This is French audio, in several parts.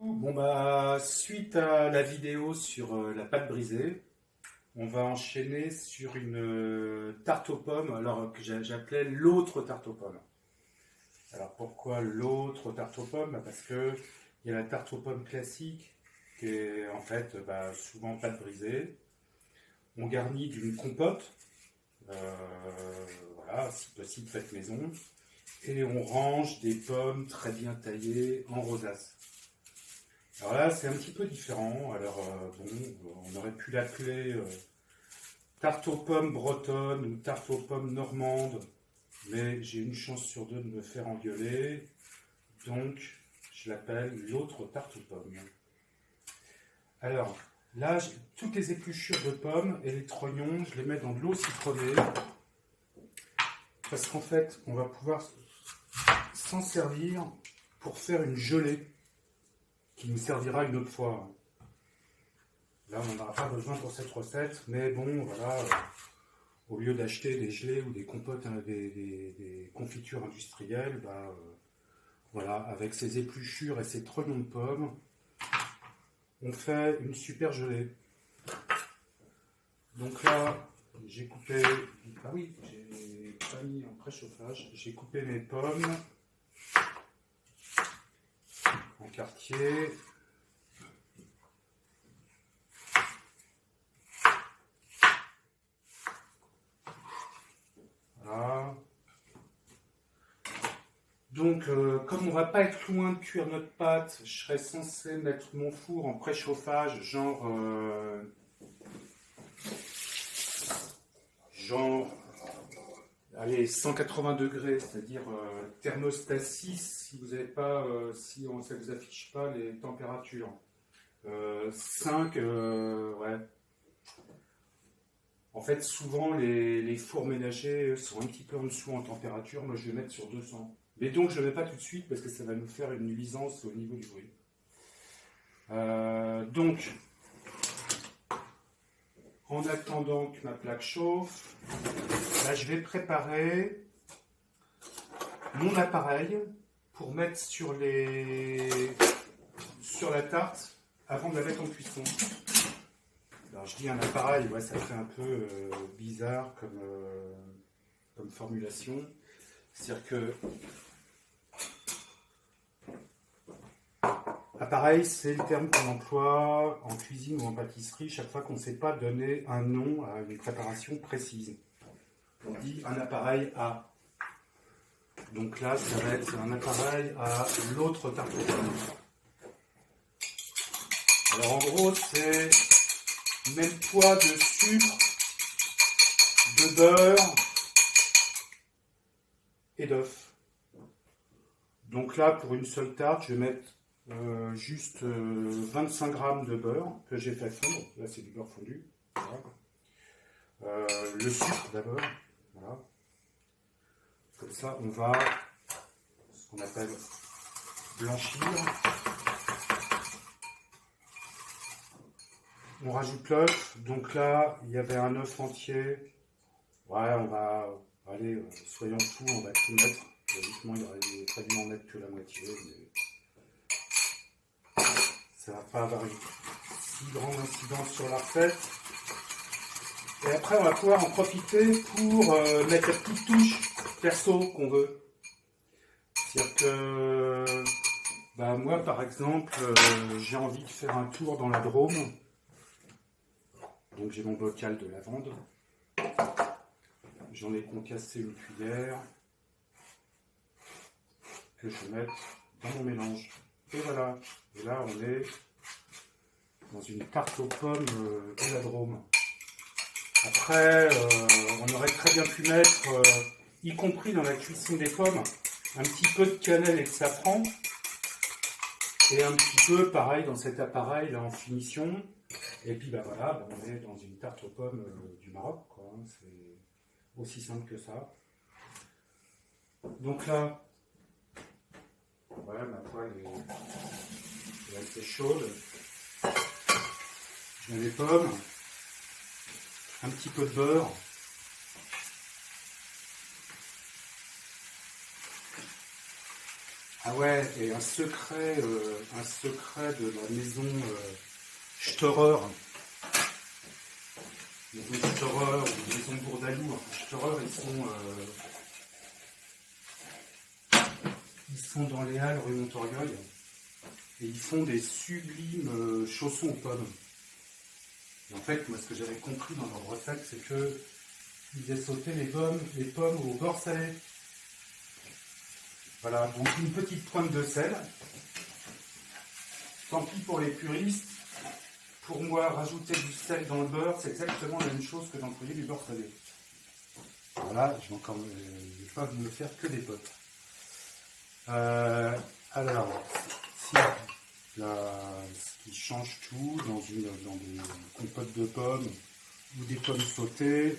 Bon bah suite à la vidéo sur la pâte brisée, on va enchaîner sur une tarte aux pommes, alors que j'appelais l'autre tarte aux pommes. Alors pourquoi l'autre tarte aux pommes? Parce que il y a la tarte aux pommes classique qui est en fait souvent pâte brisée. On garnit d'une compote, voilà, si possible faite maison, et on range des pommes très bien taillées en rosace. Alors là, c'est un petit peu différent. Alors, on aurait pu l'appeler tarte aux pommes bretonne ou tarte aux pommes normande, mais j'ai une chance sur deux de me faire engueuler, donc je l'appelle l'autre tarte aux pommes. Alors, là, toutes les épluchures de pommes et les trognons, je les mets dans de l'eau citronnée, parce qu'en fait, on va pouvoir s'en servir pour faire une gelée, qui nous servira une autre fois. Là, on n'en aura pas besoin pour cette recette, mais bon, voilà, au lieu d'acheter des gelées ou des compotes, des confitures industrielles, voilà, avec ces épluchures et ces trognons de pommes, on fait une super gelée. Donc là, j'ai coupé, ah oui, j'ai pas mis en préchauffage, j'ai coupé mes pommes en quartier. Voilà. Donc, comme on va pas être loin de cuire notre pâte, je serais censé mettre mon four en préchauffage, allez, 180 degrés, c'est-à-dire thermostat 6, si vous avez pas, ça vous affiche pas les températures. 5, ouais. En fait, souvent, les fours ménagers sont un petit peu en dessous en température. Moi, je vais mettre sur 200. Mais donc, je ne le mets pas tout de suite parce que ça va nous faire une nuisance au niveau du bruit. Donc, en attendant que ma plaque chauffe, là, je vais préparer mon appareil pour mettre sur la tarte avant de la mettre en cuisson. Alors je dis un appareil, ouais, ça fait un peu bizarre comme formulation. C'est-à-dire que appareil, c'est le terme qu'on emploie en cuisine ou en pâtisserie chaque fois qu'on ne sait pas donner un nom à une préparation précise. On dit un appareil à. Donc là, ça va être un appareil à l'autre tarte aux pommes. Alors en gros, c'est même poids de sucre, de beurre et d'œuf. Donc là, pour une seule tarte, je vais mettre juste 25 grammes de beurre que j'ai fait fondre. Là, c'est du beurre fondu. Voilà. Le sucre d'abord. Voilà. Comme ça, on va ce qu'on appelle blanchir. On rajoute l'œuf. Donc là, il y avait un œuf entier. Ouais, on va aller, soyons fous, on va tout mettre. Logiquement, il aurait fallu en mettre que la moitié. Mais ça ne va pas avoir une si grande incidence sur la recette. Et après, on va pouvoir en profiter pour mettre la petite touche perso qu'on veut. C'est-à-dire que moi, par exemple, j'ai envie de faire un tour dans la Drôme. Donc j'ai mon bocal de lavande. J'en ai concassé une cuillère que je vais mettre dans mon mélange. Et voilà. Et là, on est dans une tarte aux pommes de la Drôme. Après, on aurait très bien pu mettre, y compris dans la cuisson des pommes, un petit peu de cannelle et de safran. Et un petit peu, pareil, dans cet appareil là en finition. Et puis voilà, on est dans une tarte aux pommes du Maroc, quoi. C'est aussi simple que ça. Donc là, voilà, ma poêle est assez chaude. Je mets les pommes, un petit peu de beurre. Ah ouais, et un secret de la maison Storer. Maison Storer ou maison Bourdaloue. Enfin, Storer, ils sont dans les Halles rue Montorgueil. Et ils font des sublimes chaussons aux pommes. Et en fait, moi, ce que j'avais compris dans leur recette, c'est que ils faisaient sauter les pommes au beurre salé. Voilà, donc une petite pointe de sel. Tant pis pour les puristes. Pour moi, rajouter du sel dans le beurre, c'est exactement la même chose que d'employer du beurre salé. Voilà, je vais pas me faire que des potes. Alors, ce qui change tout dans des compotes de pommes ou des pommes sautées,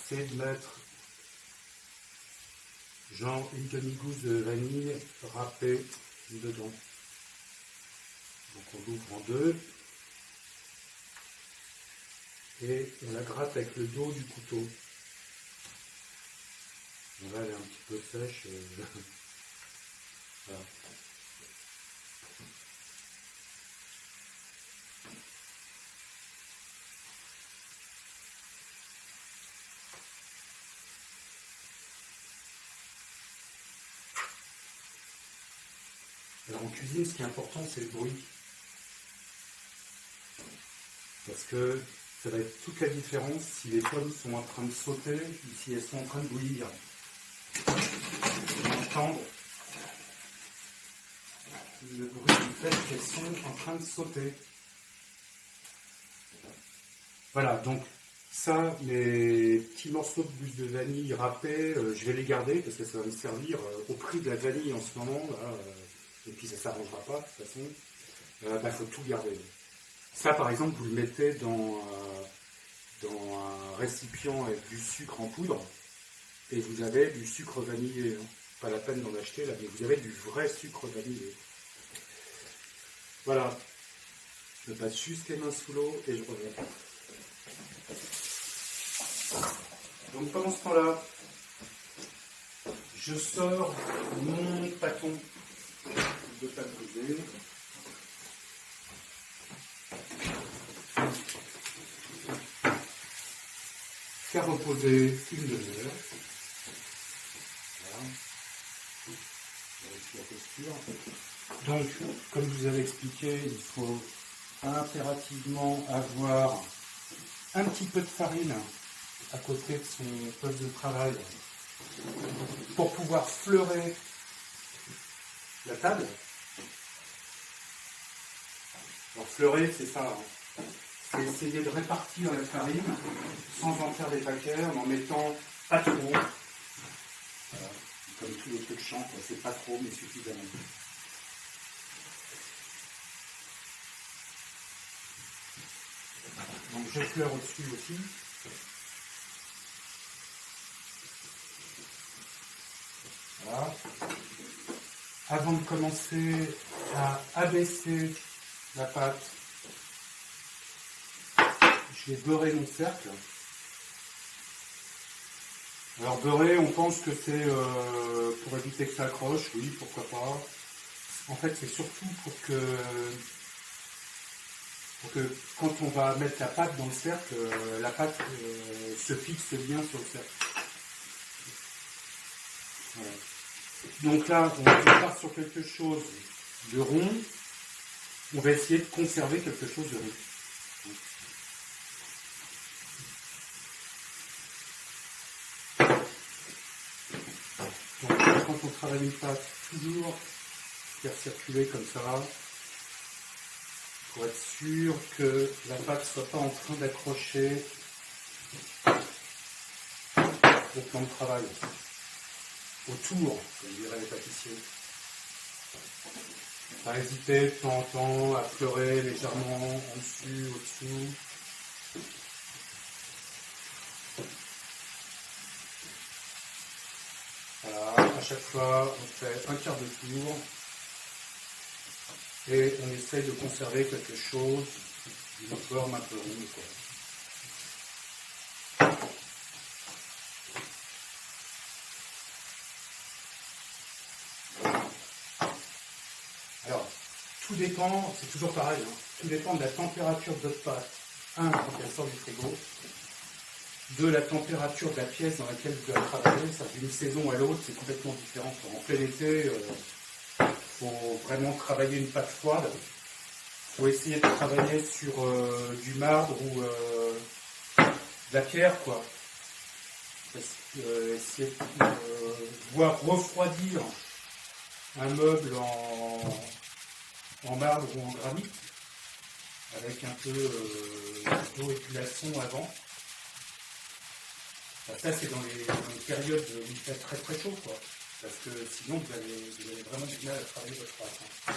c'est de mettre genre une demi-gousse de vanille râpée dedans. Donc on l'ouvre en deux et on la gratte avec le dos du couteau. Bon, là elle est un petit peu sèche. Voilà. Alors en cuisine, ce qui est important, c'est le bruit. Parce que ça va être toute la différence si les pommes sont en train de sauter ou si elles sont en train de bouillir. On va entendre le bruit du fait qu'elles sont en train de sauter. Voilà, donc ça, les petits morceaux de gousse de vanille râpés, je vais les garder parce que ça va me servir au prix de la vanille en ce moment. Là, et puis ça ne s'arrangera pas de toute façon. Il faut tout garder. Ça, par exemple, vous le mettez dans un récipient avec du sucre en poudre et vous avez du sucre vanillé. Hein. Pas la peine d'en acheter là, mais vous avez du vrai sucre vanillé. Voilà. Je passe juste les mains sous l'eau et je reviens. Donc pendant ce temps-là, je sors mon bâton de pâte brisée. Faire reposer une demi-heure. Voilà. La posture. Donc, comme je vous avais expliqué, il faut impérativement avoir un petit peu de farine à côté de son poste de travail pour pouvoir fleurer la table. Alors fleurer, c'est ça. Hein. C'est essayer de répartir la farine sans en faire des paquets, en mettant pas trop. Voilà. Comme tous les trucs chants, c'est pas trop, mais suffisamment. Donc je fleure au-dessus aussi. Voilà. Avant de commencer à abaisser la pâte, je vais beurrer mon cercle. Alors beurrer, on pense que c'est pour éviter que ça accroche, oui, pourquoi pas. En fait, c'est surtout pour que quand on va mettre la pâte dans le cercle, la pâte se fixe bien sur le cercle. Voilà. Donc là, on part sur quelque chose de rond. On va essayer de conserver quelque chose de rond. Donc, quand on travaille une pâte, toujours faire circuler comme ça, pour être sûr que la pâte ne soit pas en train d'accrocher au plan de travail, autour, comme diraient les pâtissiers. Pas hésiter de temps en temps à fleurer légèrement en dessus, au-dessous. Voilà, à chaque fois, on fait un quart de tour et on essaye de conserver quelque chose d'une forme un peu ronde, quoi. tout dépend, c'est toujours pareil, hein, tout dépend de la température de votre pâte, un, quand elle sort du frigo, de la température de la pièce dans laquelle vous allez travailler, ça d'une saison à l'autre, c'est complètement différent. En plein été, faut vraiment travailler une pâte froide. Faut essayer de travailler sur du marbre ou de la pierre, quoi. Essayer de voir refroidir un meuble en marbre ou en granit avec un peu d'eau et de glaçon avant. Enfin, ça, c'est dans les périodes où il fait très très chaud, quoi. Parce que sinon, vous avez vraiment du mal à travailler votre pâte. Hein.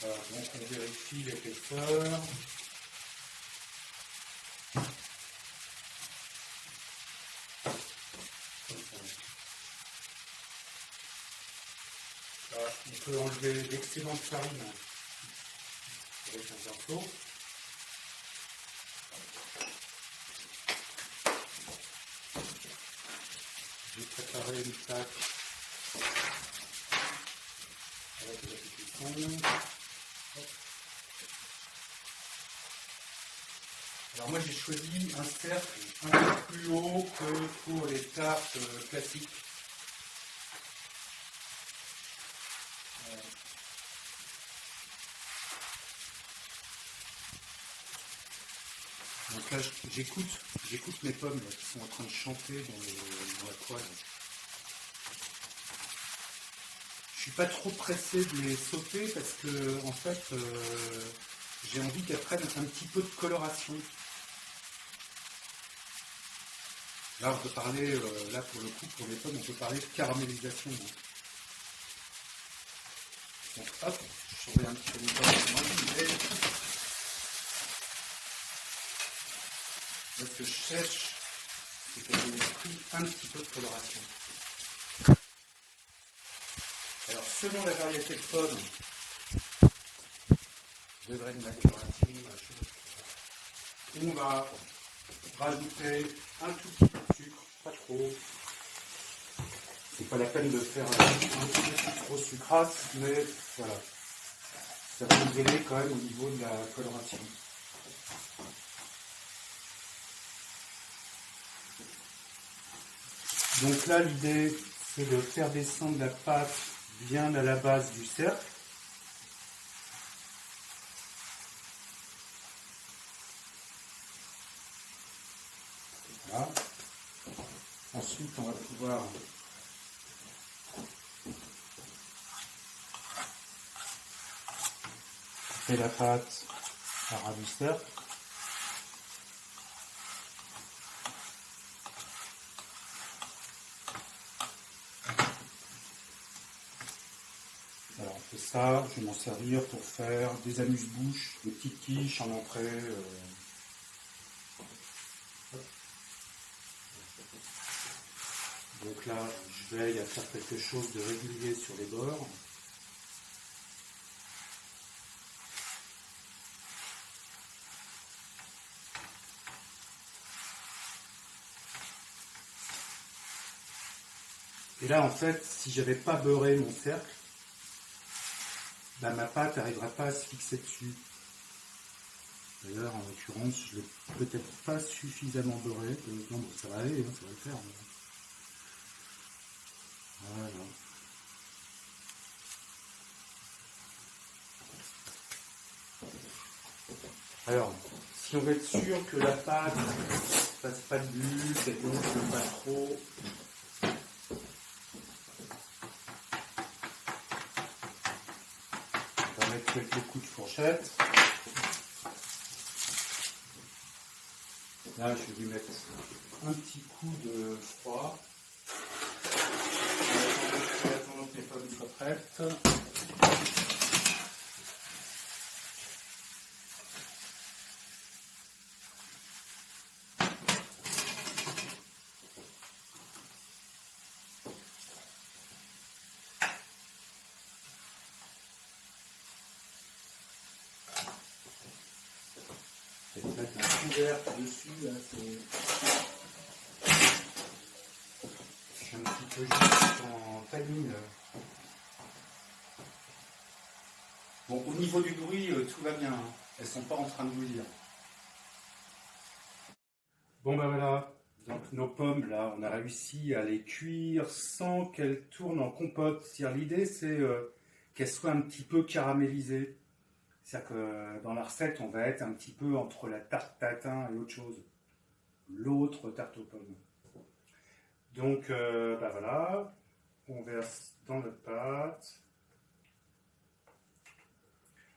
Voilà, donc on vérifie l'épaisseur. Voilà, on peut enlever l'excédent de farine avec un pinceau. Je vais préparer une pâte avec la cuisson. Alors moi j'ai choisi un cercle un peu plus haut que pour les tartes classiques. Donc là j'écoute mes pommes là, qui sont en train de chanter dans la poêle. Je suis pas trop pressé de les sauter parce que en fait j'ai envie qu'elles prennent un petit peu de coloration. Là on peut parler, là pour le coup pour les pommes on peut parler de caramélisation. Hein. Donc hop, je surveille un petit peu les pommes. Là, ce que je cherche, c'est qu'elles aient pris un petit peu de coloration. Alors, selon la variété de pommes, degré de maturation, on va rajouter un tout petit peu de sucre, pas trop. C'est pas la peine de faire un peu trop sucrasse, mais voilà. Ça va nous aider quand même au niveau de la coloration. Donc là, l'idée, c'est de faire descendre la pâte bien à la base du cercle. Voilà. Ensuite, on va pouvoir faire la pâte à ras du cercle. Alors on fait ça, je vais m'en servir pour faire des amuse-bouches, des petites quiches en entrée. Donc là, je veille à faire quelque chose de régulier sur les bords. Et là, en fait, si j'avais pas beurré mon cercle, ben, ma pâte n'arrivera pas à se fixer dessus. D'ailleurs, en l'occurrence, je ne l'ai peut-être pas suffisamment beurré. Non, bon, ça va aller, hein, ça va le faire. Voilà. Alors, si on veut être sûr que la pâte ne fasse pas de bulles, qu'elle ne gonfle pas trop, on va mettre quelques coups de fourchette. Là, je vais lui mettre un petit coup de froid. En attendant que les pommes soient prêtes. Je vais mettre un couvert dessus, là, je suis un petit peu juste en timing. Bon, au niveau du bruit, tout va bien, hein. Elles sont pas en train de bouillir. Bon ben voilà, donc nos pommes là, on a réussi à les cuire sans qu'elles tournent en compote. C'est-à-dire, l'idée c'est qu'elles soient un petit peu caramélisées. C'est-à-dire que dans la recette, on va être un petit peu entre la tarte tatin et autre chose. L'autre tarte aux pommes. Donc ben voilà, on verse dans notre pâte.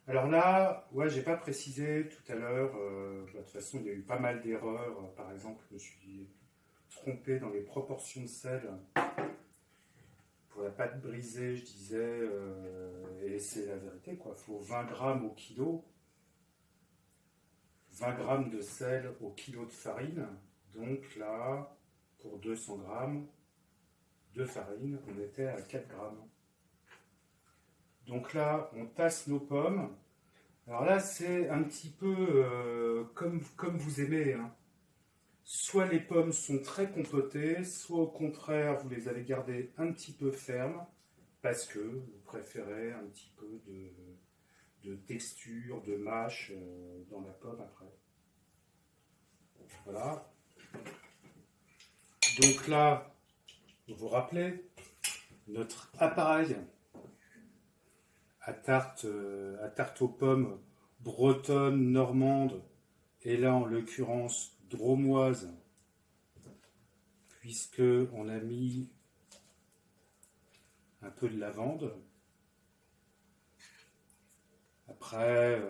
Alors là, ouais, j'ai pas précisé tout à l'heure, de toute façon, il y a eu pas mal d'erreurs. Par exemple, je me suis trompé dans les proportions de sel. Pour la pâte brisée, je disais, et c'est la vérité, quoi, il faut 20 grammes au kilo, 20 grammes de sel au kilo de farine. Donc là, pour 200 grammes de farine, on était à 4 grammes. Donc là, on tasse nos pommes. Alors là, c'est un petit peu comme vous aimez, hein. Soit les pommes sont très compotées, soit au contraire, vous les avez gardées un petit peu fermes, parce que vous préférez un petit peu de texture, de mâche dans la pomme après. Voilà. Donc là, vous vous rappelez, notre appareil à tarte aux pommes bretonne, normande, et là en l'occurrence dromoise, puisque on a mis un peu de lavande. Après,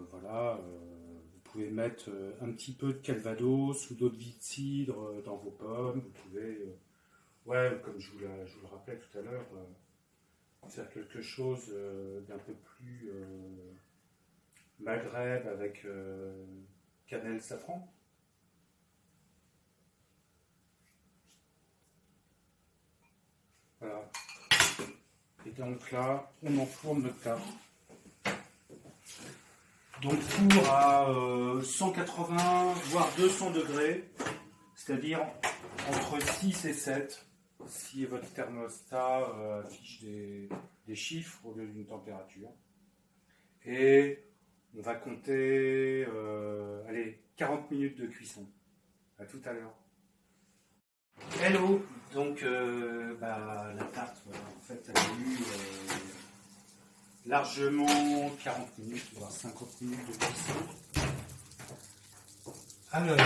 voilà, vous pouvez mettre un petit peu de calvados ou d'eau de vie de cidre dans vos pommes. Vous pouvez, ouais, comme je vous le rappelais tout à l'heure, faire quelque chose d'un peu plus Maghreb avec cannelle, safran. Voilà. Et donc là, on enfourne notre tarte. Donc four à 180 voire 200 degrés, c'est-à-dire entre 6 et 7, si votre thermostat affiche des chiffres au lieu d'une température. Et on va compter allez, 40 minutes de cuisson. À tout à l'heure. Hello. Donc la tarte, en fait, elle a eu largement 40 minutes, voire 50 minutes de cuisson. Alors,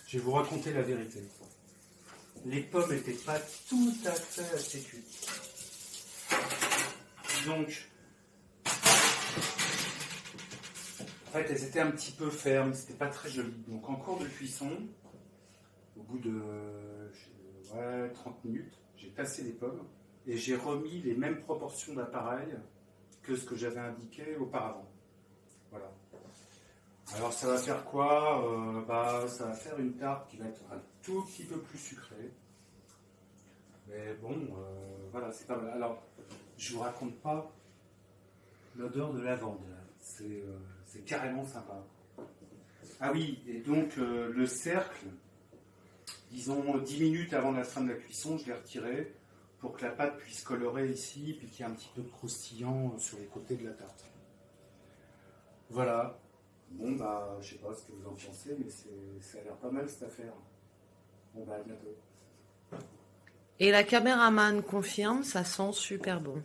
je vais vous raconter la vérité. Les pommes n'étaient pas tout à fait assez cuites. Donc, en fait, elles étaient un petit peu fermes, c'était pas très joli. Donc, en cours de cuisson, au bout de 30 minutes, j'ai tassé les pommes et j'ai remis les mêmes proportions d'appareil que ce que j'avais indiqué auparavant. Voilà. Alors ça va faire quoi? Ça va faire une tarte qui va être un tout petit peu plus sucrée. Mais bon, voilà, c'est pas mal. Alors, je vous raconte pas l'odeur de lavande. C'est carrément sympa. Ah oui, et donc le cercle, disons 10 minutes avant la fin de la cuisson, je l'ai retiré pour que la pâte puisse colorer ici, puis qu'il y ait un petit peu de croustillant sur les côtés de la tarte. Voilà. Bon, je sais pas ce que vous en pensez, mais ça a l'air pas mal cette affaire. Bon, à bientôt. Et la caméraman confirme, ça sent super bon.